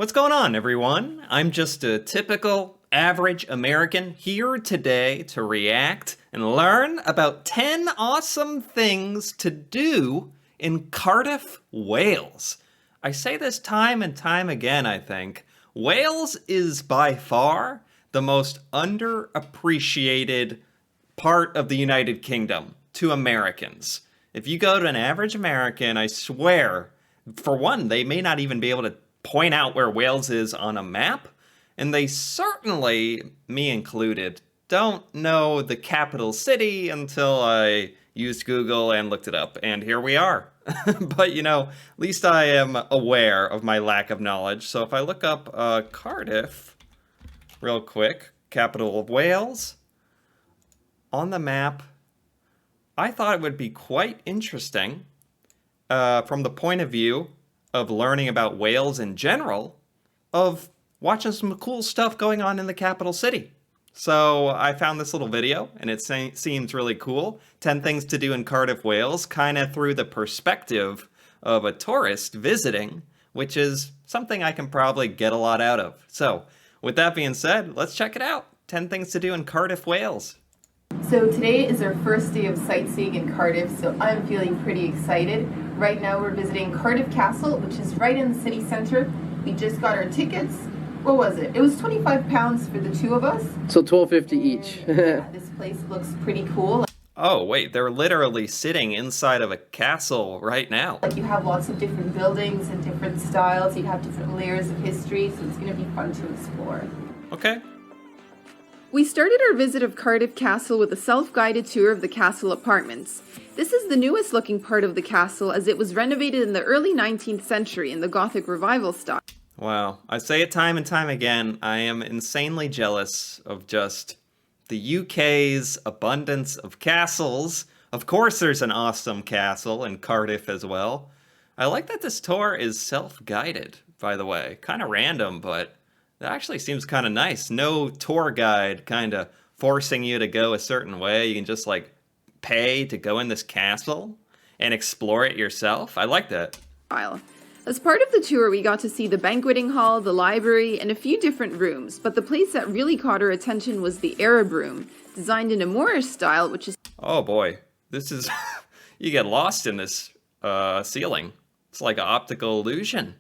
What's going on, everyone? I'm just a typical average American here today to react and learn about 10 awesome things to do in Cardiff, Wales. I say this time and time again, I think. Wales is by far the most underappreciated part of the United Kingdom to Americans. If you go to an average American, I swear, for one, they may not even be able to point out where Wales is on a map, and they certainly, me included, don't know the capital city until I used Google and looked it up, and here we are. But at least I am aware of my lack of knowledge. So if I look up Cardiff real quick, capital of Wales, on the map, I thought it would be quite interesting from the point of view of learning about Wales in general, of watching some cool stuff going on in the capital city. So I found this little video, and it seems really cool. 10 things to do in Cardiff, Wales, kind of through the perspective of a tourist visiting, which is something I can probably get a lot out of. So with that being said, let's check it out. 10 things to do in Cardiff, Wales. So today is our first day of sightseeing in Cardiff, so I'm feeling pretty excited. Right now we're visiting Cardiff Castle, which is right in the city centre. We just got our tickets. What was it? It was £25 for the two of us. So $12.50 each. Yeah, this place looks pretty cool. Oh wait, they're literally sitting inside of a castle right now. Like, you have lots of different buildings and different styles. You have different layers of history, so it's going to be fun to explore. Okay. We started our visit of Cardiff Castle with a self-guided tour of the castle apartments. This is the newest looking part of the castle, as it was renovated in the early 19th century in the Gothic Revival style. Wow, I say it time and time again, I am insanely jealous of just the UK's abundance of castles. Of course there's an awesome castle in Cardiff as well. I like that this tour is self-guided, by the way. Kind of random, but it actually seems kind of nice. No tour guide kind of forcing you to go a certain way. You can just pay to go in this castle and explore it yourself. I like that. As part of the tour, we got to see the banqueting hall, the library, and a few different rooms, but the place that really caught our attention was the Arab room, designed in a Moorish style, which is... Oh boy, this is... you get lost in this ceiling. It's like an optical illusion.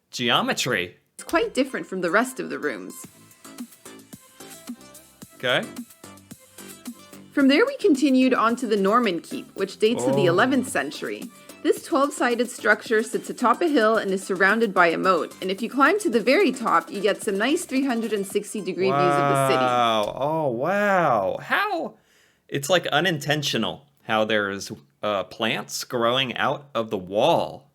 Geometry. It's quite different from the rest of the rooms. Okay. From there we continued on to the Norman Keep, which dates to the 11th century. This 12-sided structure sits atop a hill and is surrounded by a moat, and if you climb to the very top, you get some nice 360-degree views of the city. Wow, oh wow. How? It's like unintentional how there's plants growing out of the wall.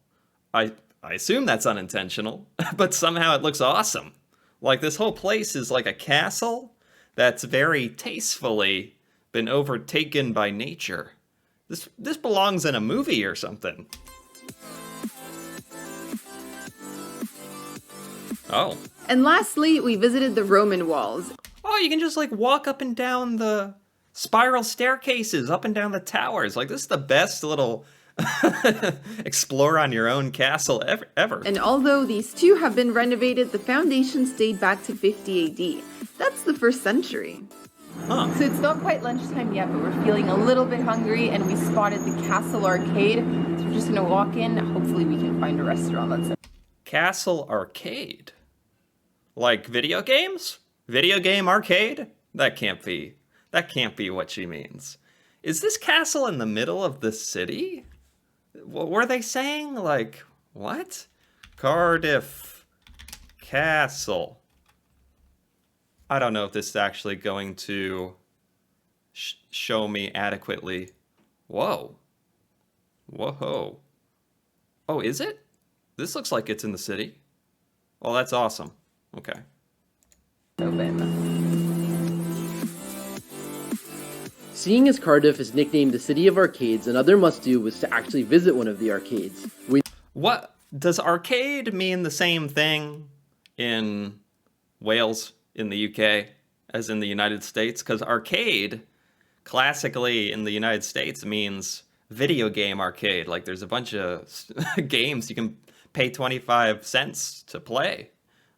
I assume that's unintentional, but somehow it looks awesome. Like, this whole place is like a castle that's very tastefully been overtaken by nature. This belongs in a movie or something. Oh. And lastly, we visited the Roman walls. Oh, you can just walk up and down the spiral staircases, up and down the towers. This is the best little explore on your own castle ever. And although these two have been renovated, the foundations date back to 50 AD. That's the 1st century. Huh. So it's not quite lunchtime yet, but we're feeling a little bit hungry, and we spotted the Castle Arcade. So we're just gonna walk in. Hopefully we can find a restaurant that's... Castle Arcade? Like video games? Video game arcade? That can't be what she means. Is this castle in the middle of the city? What were they saying? What? Cardiff Castle. I don't know if this is actually going to show me adequately. Whoa. Whoa. Oh, is it? This looks like it's in the city. Well, that's awesome. Okay. Seeing as Cardiff is nicknamed the City of Arcades, another must-do was to actually visit one of the arcades. What? Does arcade mean the same thing in Wales, in the UK, as in the United States? Because arcade, classically in the United States, means video game arcade. There's a bunch of games you can pay 25 cents to play.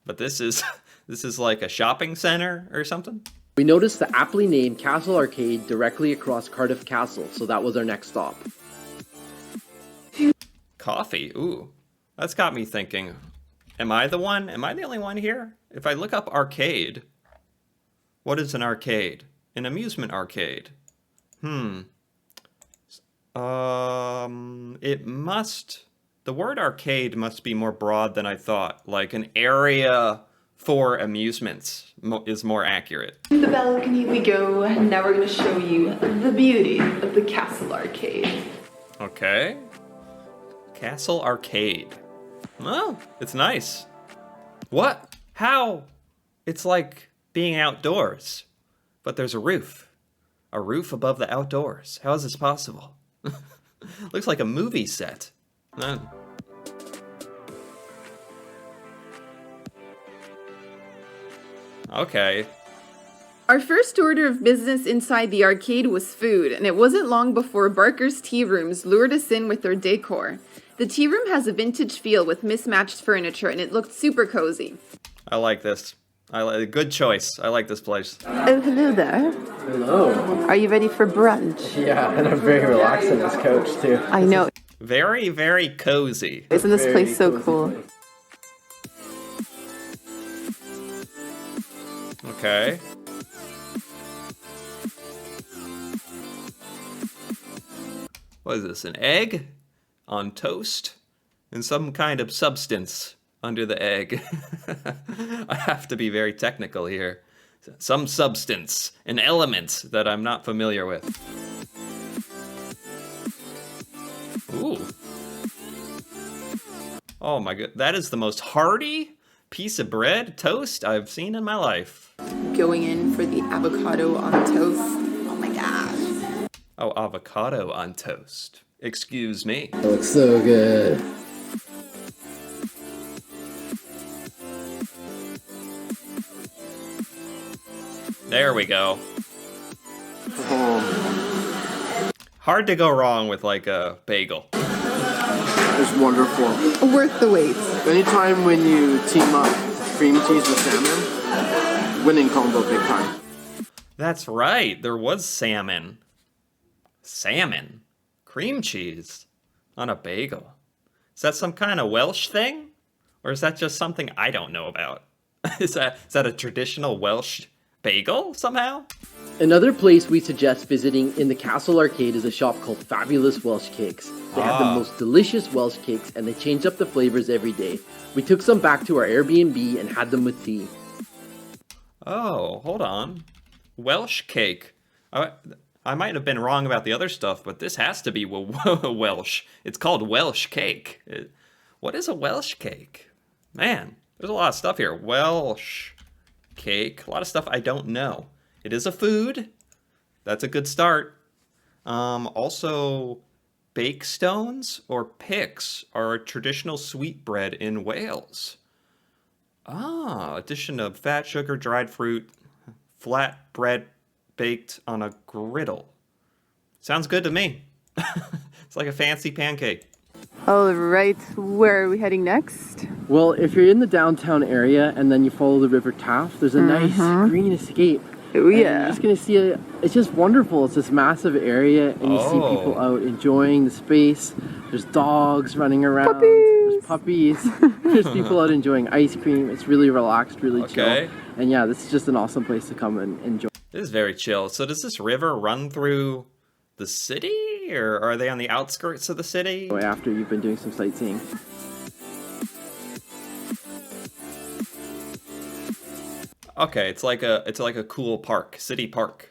But this is this is like a shopping center or something? We noticed the aptly named Castle Arcade directly across Cardiff Castle, so that was our next stop. Coffee. Ooh. That's got me thinking. Am I the one? Am I the only one here? If I look up arcade, what is an arcade? An amusement arcade. The word arcade must be more broad than I thought. Like an area for amusements is more accurate. To the balcony we go. Now we're going to show you the beauty of the Castle Arcade. Okay. Castle Arcade. Oh, it's nice. What? How? It's like being outdoors, but there's a roof. A roof above the outdoors. How is this possible? Looks like a movie set. Okay. Our first order of business inside the arcade was food, and it wasn't long before Barker's Tea Rooms lured us in with their decor. The tea room has a vintage feel with mismatched furniture, and it looked super cozy. I like this. Good choice. I like this place. Oh, hello there. Hello. Are you ready for brunch? Yeah, and I'm very relaxed on this couch too. I know. Very, very cozy. Isn't this place so cool? Okay. What is this, an egg on toast? And some kind of substance under the egg. I have to be very technical here. Some substance, an element that I'm not familiar with. Ooh. Oh my god, that is the most hearty piece of bread, toast I've seen in my life. Going in for the avocado on toast. Oh my gosh. Oh, avocado on toast. Excuse me. It looks so good. There we go. Hard to go wrong with like a bagel. It's wonderful. Worth the wait. Anytime when you team up cream cheese with salmon, winning combo big time. That's right, there was salmon. Salmon? Cream cheese? On a bagel? Is that some kind of Welsh thing? Or is that just something I don't know about? Is that a traditional Welsh bagel somehow? Another place we suggest visiting in the Castle Arcade is a shop called Fabulous Welsh Cakes. They have the most delicious Welsh cakes and they change up the flavors every day. We took some back to our Airbnb and had them with tea. Oh, hold on. Welsh cake. I might have been wrong about the other stuff, but this has to be Welsh. It's called Welsh cake. What is a Welsh cake? Man, there's a lot of stuff here. Welsh cake. A lot of stuff I don't know. It is a food. That's a good start. Also, bakestones or picks are a traditional sweetbread in Wales. Addition of fat, sugar, dried fruit, flat bread baked on a griddle. Sounds good to me. It's like a fancy pancake. All right, where are we heading next? Well, if you're in the downtown area and then you follow the River Taff, there's a nice green escape. Oh And yeah. you're just gonna see it's just wonderful. It's this massive area and you see people out enjoying the space. There's dogs running around. There's puppies. There's people out enjoying ice cream. It's really relaxed, really chill. And yeah, this is just an awesome place to come and enjoy. This is very chill. So does this river run through the city? Or are they on the outskirts of the city? After you've been doing some sightseeing. Okay, it's like a cool park, city park.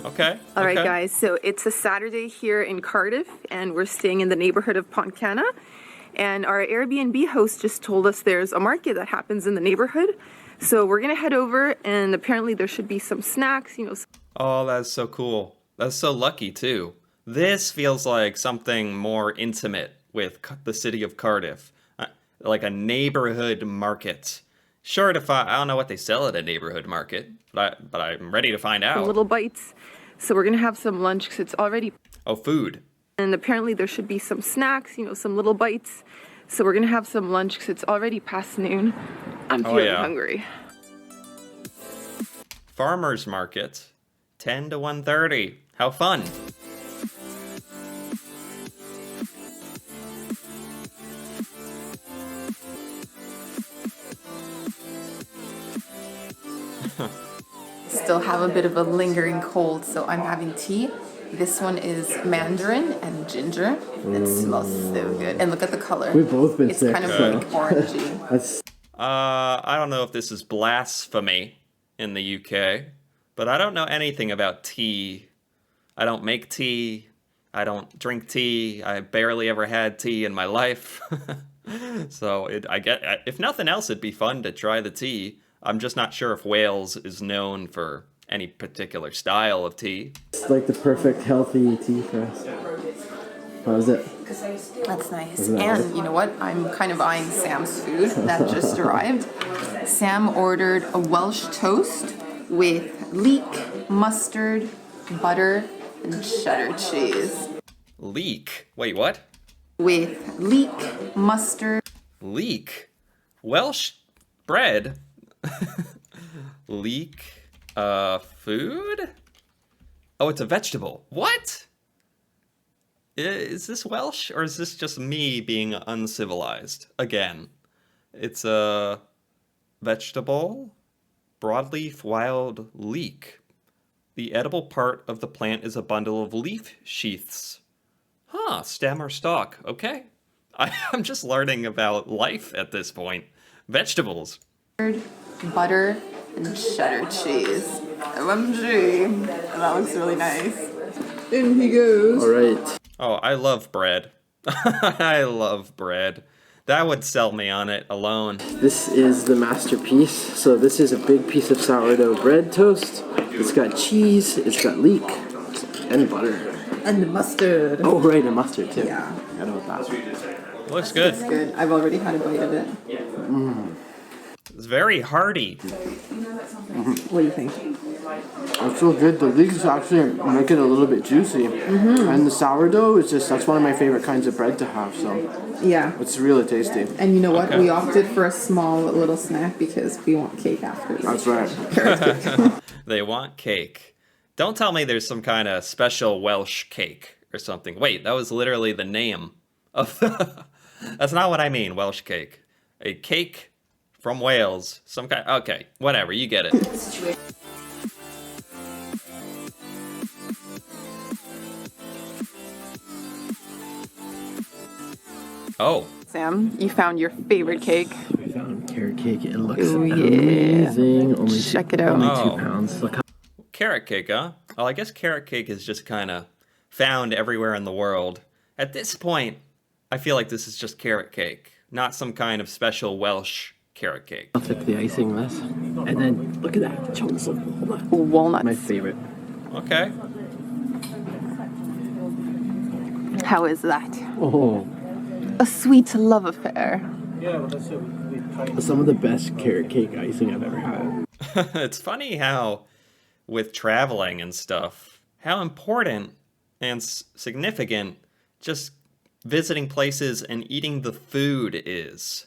Okay. All right, okay. guys, so it's a Saturday here in Cardiff, and we're staying in the neighborhood of Pontcanna. And our Airbnb host just told us there's a market that happens in the neighborhood. So we're going to head over, and apparently there should be some snacks, you know. Oh, that's so cool. That's so lucky, too. This feels like something more intimate with the city of Cardiff. Like a neighborhood market. Sure, I don't know what they sell at a neighborhood market, but I'm ready to find out. Little bites. So we're going to have some lunch because it's already... Oh, food. And apparently there should be some snacks, some little bites. So we're gonna have some lunch because it's already past noon. I'm feeling hungry. Farmers market, 10 to 1:30. How fun. Still have a bit of a lingering cold, so I'm having tea. This one is mandarin and ginger. It smells so good. And look at the color. We've both been it's sick. It's kind of like orangey. That's I don't know if this is blasphemy in the UK, but I don't know anything about tea. I don't make tea. I don't drink tea. I barely ever had tea in my life. So if nothing else, it'd be fun to try the tea. I'm just not sure if Wales is known for any particular style of tea. it's like the perfect healthy tea for us. How is it? That's nice. Isn't that And nice? you know what? I'm kind of eyeing Sam's food that just arrived. Sam ordered a Welsh toast with leek, mustard, butter, and cheddar cheese. Leek. Wait, what? With leek, mustard. Leek? Welsh bread? Leek? Food? Oh, it's a vegetable. What? Is this Welsh, or is this just me being uncivilized? Again, it's a vegetable, broadleaf wild leek. The edible part of the plant is a bundle of leaf sheaths. Huh, stem or stalk. Okay. I'm just learning about life at this point. Vegetables. Butter and cheddar cheese. OMG. That looks really nice. In he goes. All right. Oh, I love bread. I love bread. That would sell me on it alone. This is the masterpiece. So this is a big piece of sourdough bread toast. It's got cheese, it's got leek, and butter. And the mustard. Oh, right, and mustard too. Yeah. I know about that. Looks good. Good. I've already had a bite of it. It's very hearty. What do you think? It's so good. The leeks actually make it a little bit juicy. And the sourdough is that's one of my favorite kinds of bread to have. So Yeah. it's really tasty. And you know what? Okay. We opted for a small little snack because we want cake after. That's right. They want cake. Don't tell me there's some kind of special Welsh cake or something. Wait, that was literally the name of the... That's not what I mean, Welsh cake. A cake from Wales. Some kind... Okay, whatever, you get it. Oh, Sam, you found your favorite cake. We found carrot cake. It looks Oh, yeah. amazing. Only Check it out. Only Oh. 2 pounds. Look how carrot cake, huh? Well, I guess carrot cake is just kind of found everywhere in the world. At this point, I feel like this is just carrot cake, not some kind of special Welsh carrot cake. thick the icing was. And then look at that. Chunks of walnut. Walnuts. My favorite. Okay. How is that? Oh, A sweet love affair. some of the best carrot cake icing I've ever had. It's funny how, with traveling and stuff, how important and significant just visiting places and eating the food is.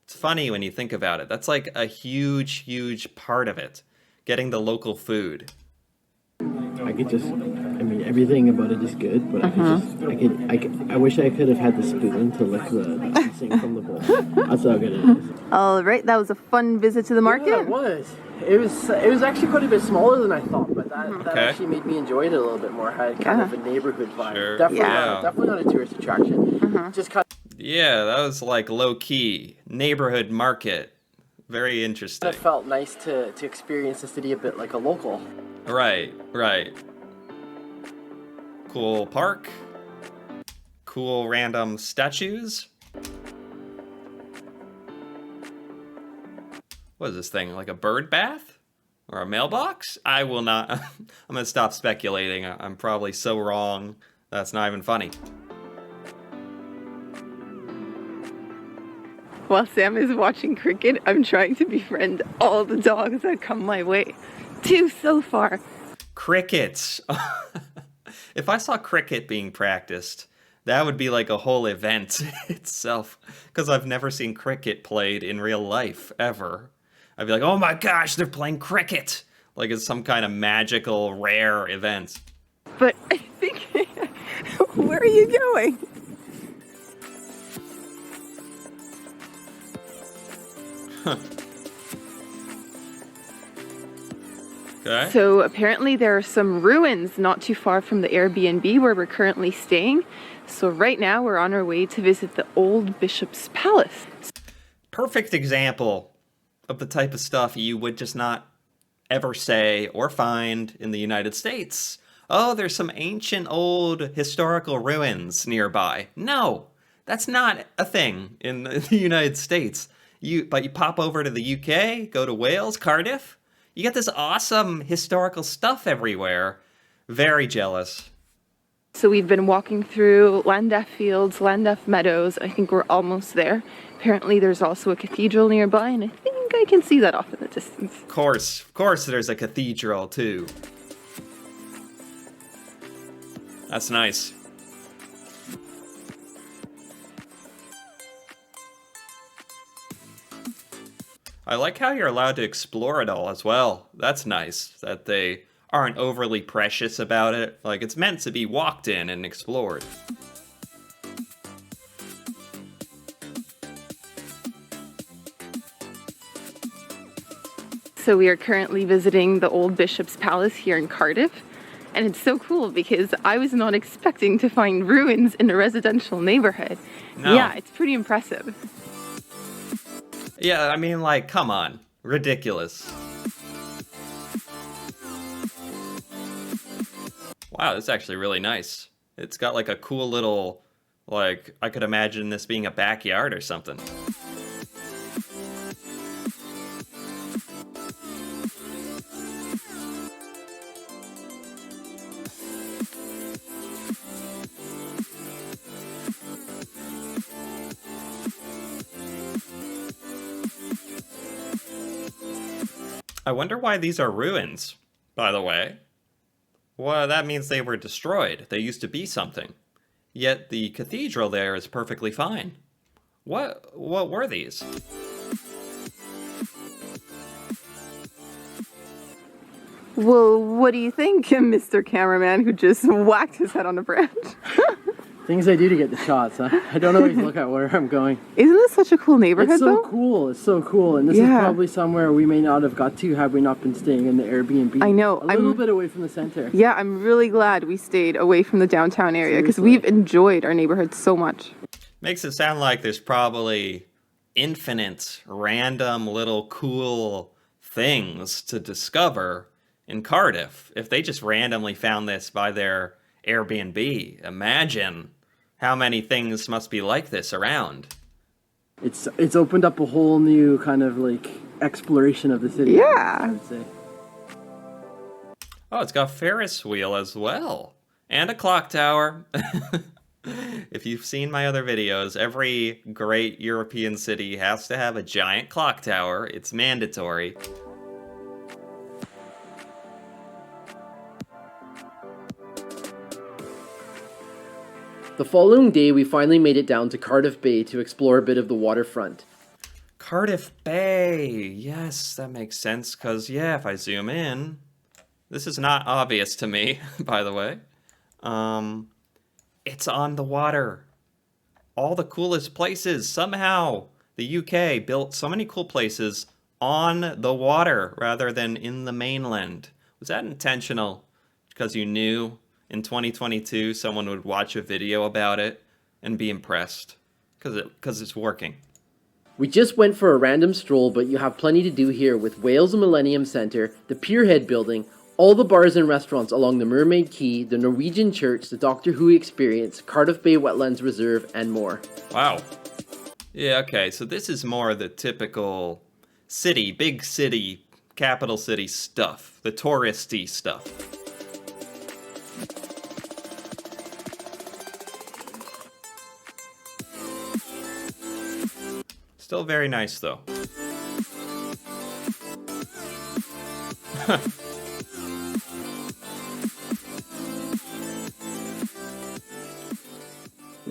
It's funny when you think about it. That's like a huge, huge part of it. Getting the local food. I could just, I mean, everything about it is good, but I wish I could have had the spoon to lick the icing from the bowl. That's how good it is. All right, that was a fun visit to the market. Yeah, it was. It was actually quite a bit smaller than I thought, but that Okay. actually made me enjoy it a little bit more. Had kind of a neighborhood vibe. Sure. Definitely, Yeah. definitely not a tourist attraction. Just kind Yeah, that was like low-key. Neighborhood market. Very interesting. of felt nice to experience the city a bit like a local. Right, right. Cool park. Cool random statues. What is this thing? Like a bird bath? Or a mailbox? I will not. I'm gonna stop speculating. I'm probably so wrong. That's not even funny. While Sam is watching cricket, I'm trying to befriend all the dogs that come my way. 2 so far. Crickets. If I saw cricket being practiced, that would be like a whole event itself. Because I've never seen cricket played in real life, ever. I'd be like, oh my gosh, they're playing cricket! Like it's some kind of magical, rare event. But I think... Where are you going? Okay. So apparently there are some ruins not too far from the Airbnb where we're currently staying. So right now we're on our way to visit the old Bishop's Palace. Perfect example of the type of stuff you would just not ever say or find in the United States. Oh, there's some ancient old historical ruins nearby. No, that's not a thing in the United States. But you pop over to the UK, go to Wales, Cardiff, you get this awesome historical stuff everywhere. Very jealous. So we've been walking through Llandaff Fields, Llandaff Meadows. I think we're almost there. Apparently there's also a cathedral nearby, and I think I can see that off in the distance. Of course there's a cathedral too. That's nice. I like how you're allowed to explore it all as well. That's nice, that they aren't overly precious about it. Like, it's meant to be walked in and explored. So we are currently visiting the old Bishop's Palace here in Cardiff. And it's so cool because I was not expecting to find ruins in a residential neighborhood. No. Yeah, it's pretty impressive. Yeah, I mean, like, come on. Ridiculous. Wow, this is actually really nice. It's got like a cool little, like, I could imagine this being a backyard or something. I wonder why these are ruins, by the way. Well, that means they were destroyed. They used to be something. Yet the cathedral there is perfectly fine. What were these? Well, what do you think, Mr. Cameraman who just whacked his head on a branch? Things I do to get the shots, huh? I don't always look at where I'm going. Isn't this such a cool neighborhood, It's so though? cool. It's so cool. And this is probably somewhere we may not have got to had we not been staying in the Airbnb. I know. A little bit away from the center. Yeah, I'm really glad we stayed away from the downtown area because Seriously. we've enjoyed our neighborhood so much. Makes it sound like there's probably infinite random little cool things to discover in Cardiff. If they just randomly found this by their Airbnb, imagine how many things must be like this around. It's opened up a whole new kind of like exploration of the city. Yeah. I would say. Oh, it's got Ferris wheel as well. And a clock tower. If you've seen my other videos, every great European city has to have a giant clock tower. It's mandatory. The following day, we finally made it down to Cardiff Bay to explore a bit of the waterfront. Cardiff Bay. Yes, that makes sense, because, yeah, if I zoom in... This is not obvious to me, by the way. It's on the water. All the coolest places. Somehow, the UK built so many cool places on the water rather than in the mainland. Was that intentional? Because you knew in 2022 someone would watch a video about it and be impressed? Because it's working. We just went for a random stroll, but you have plenty to do here with Wales Millennium Centre, the Pierhead Building, all the bars and restaurants along the Mermaid Quay, the Norwegian Church, the Doctor Who Experience, Cardiff Bay Wetlands Reserve, and more. Wow. Yeah, okay, so this is more the typical city, big city, capital city stuff. The touristy stuff. Still very nice, though.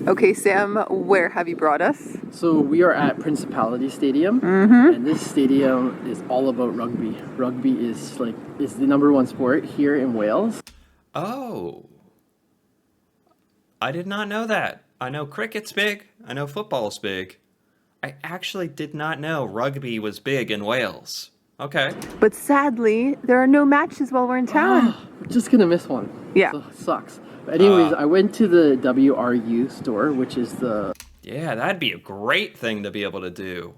Okay, Sam, where have you brought us? So we are at Principality Stadium, and this stadium is all about rugby. Rugby is the number one sport here in Wales. Oh. I did not know that. I know cricket's big. I know football's big. I actually did not know rugby was big in Wales. Okay. But sadly, there are no matches while we're in town. We're just gonna miss one. Yeah. So, sucks. But anyways, I went to the WRU store, which is the... Yeah, that'd be a great thing to be able to do.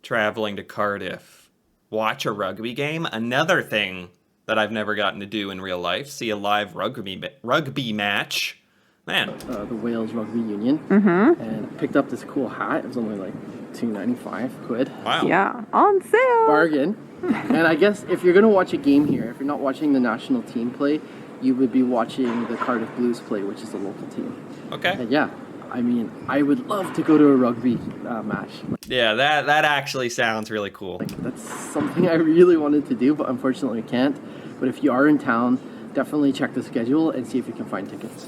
Traveling to Cardiff. Watch a rugby game. Another thing that I've never gotten to do in real life. See a live rugby match. Man. The Wales Rugby Union. And I picked up this cool hat. It was only like £2.95. Wow. Yeah, on sale. Bargain. And I guess if you're going to watch a game here, if you're not watching the national team play, you would be watching the Cardiff Blues play, which is the local team. Okay. And yeah, I mean, I would love to go to a rugby match. Yeah, that actually sounds really cool. That's something I really wanted to do, but unfortunately I can't. But if you are in town, definitely check the schedule and see if you can find tickets.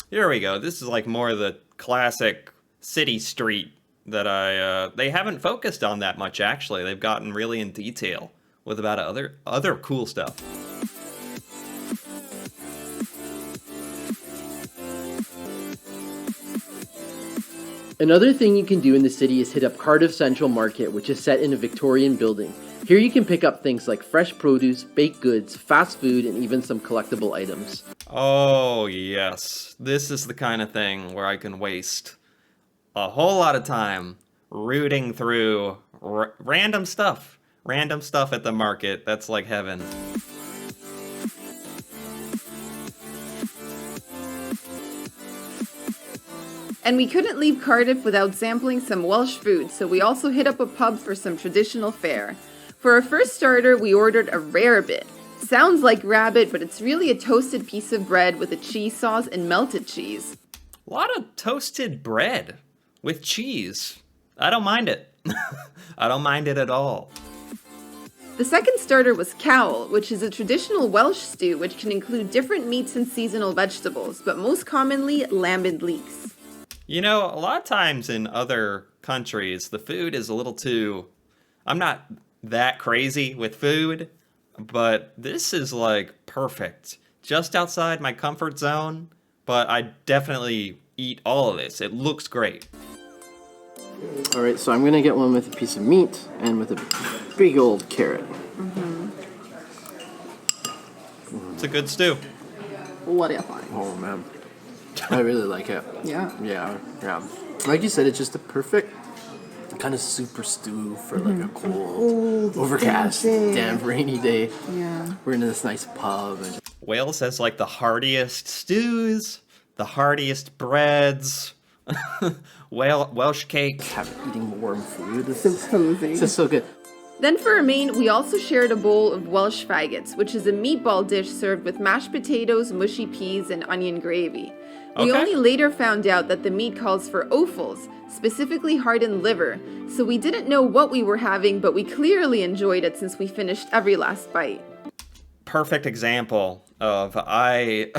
Here we go. This is like more of the classic city street that they haven't focused on that much, actually. They've gotten really in detail with about other cool stuff. Another thing you can do in the city is hit up Cardiff Central Market, which is set in a Victorian building. Here you can pick up things like fresh produce, baked goods, fast food, and even some collectible items. Oh, yes. This is the kind of thing where I can waste a whole lot of time rooting through random stuff. Random stuff at the market. That's like heaven. And we couldn't leave Cardiff without sampling some Welsh food, so we also hit up a pub for some traditional fare. For our first starter, we ordered a rarebit. Sounds like rabbit, but it's really a toasted piece of bread with a cheese sauce and melted cheese. A lot of toasted bread with cheese. I don't mind it. I don't mind it at all. The second starter was cowl, which is a traditional Welsh stew which can include different meats and seasonal vegetables, but most commonly lamb and leeks. You know, a lot of times in other countries, the food is a little too... I'm not that crazy with food, but this is like perfect. Just outside my comfort zone, but I definitely eat all of this. It looks great. All right, so I'm gonna get one with a piece of meat and with a big old carrot. It's a good stew. What do you think? Oh man, I really like it. Yeah. Yeah. Like you said, it's just a perfect kind of super stew for like a cold, overcast, damp, rainy day. Yeah. We're in this nice pub. And Wales has like the heartiest stews, the heartiest breads, Welsh cake. eating warm food. This So is cozy. just so good. Then for our main, we also shared a bowl of Welsh faggots, which is a meatball dish served with mashed potatoes, mushy peas, and onion gravy. We Okay. only later found out that the meat calls for offals, specifically hardened liver, so we didn't know what we were having, but we clearly enjoyed it since we finished every last bite. Perfect example of I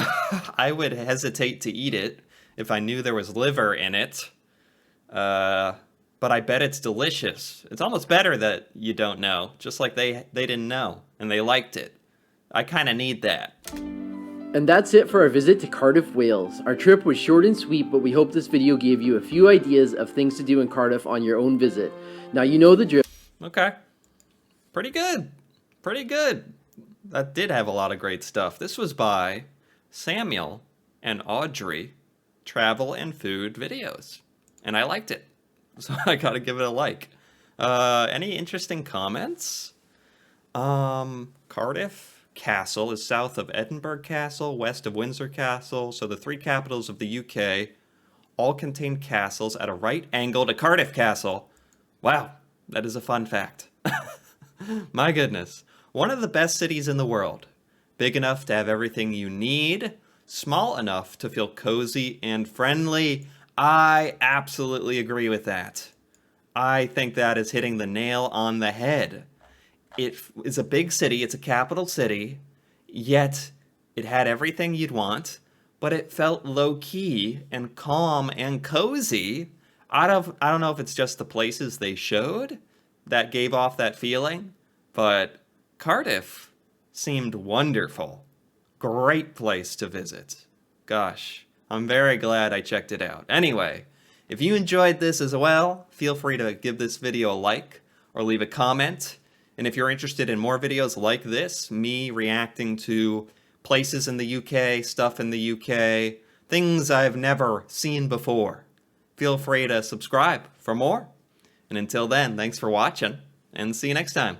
would hesitate to eat it if I knew there was liver in it. But I bet it's delicious. It's almost better that you don't know, just like they didn't know and they liked it. I kind of need that. And that's it for our visit to Cardiff, Wales. Our trip was short and sweet, but we hope this video gave you a few ideas of things to do in Cardiff on your own visit. Now you know the drill. Okay. Pretty good. Pretty good. That did have a lot of great stuff. This was by Samuel and Audrey, Travel and Food Videos. And I liked it. So I gotta give it a like. Any interesting comments? Cardiff Castle is south of Edinburgh Castle, west of Windsor Castle. So the three capitals of the UK all contain castles at a right angle to Cardiff Castle. Wow, that is a fun fact. My goodness. One of the best cities in the world. Big enough to have everything you need. Small enough to feel cozy and friendly. I absolutely agree with that. I think that is hitting the nail on the head. It is a big city. It's a capital city. Yet it had everything you'd want. but it felt low-key and calm and cozy. I don't know if it's just the places they showed that gave off that feeling, but Cardiff seemed wonderful. Great place to visit. Gosh, I'm very glad I checked it out. Anyway, if you enjoyed this as well, feel free to give this video a like or leave a comment. And if you're interested in more videos like this, me reacting to places in the UK, stuff in the UK, things I've never seen before, feel free to subscribe for more. And until then, thanks for watching, and see you next time.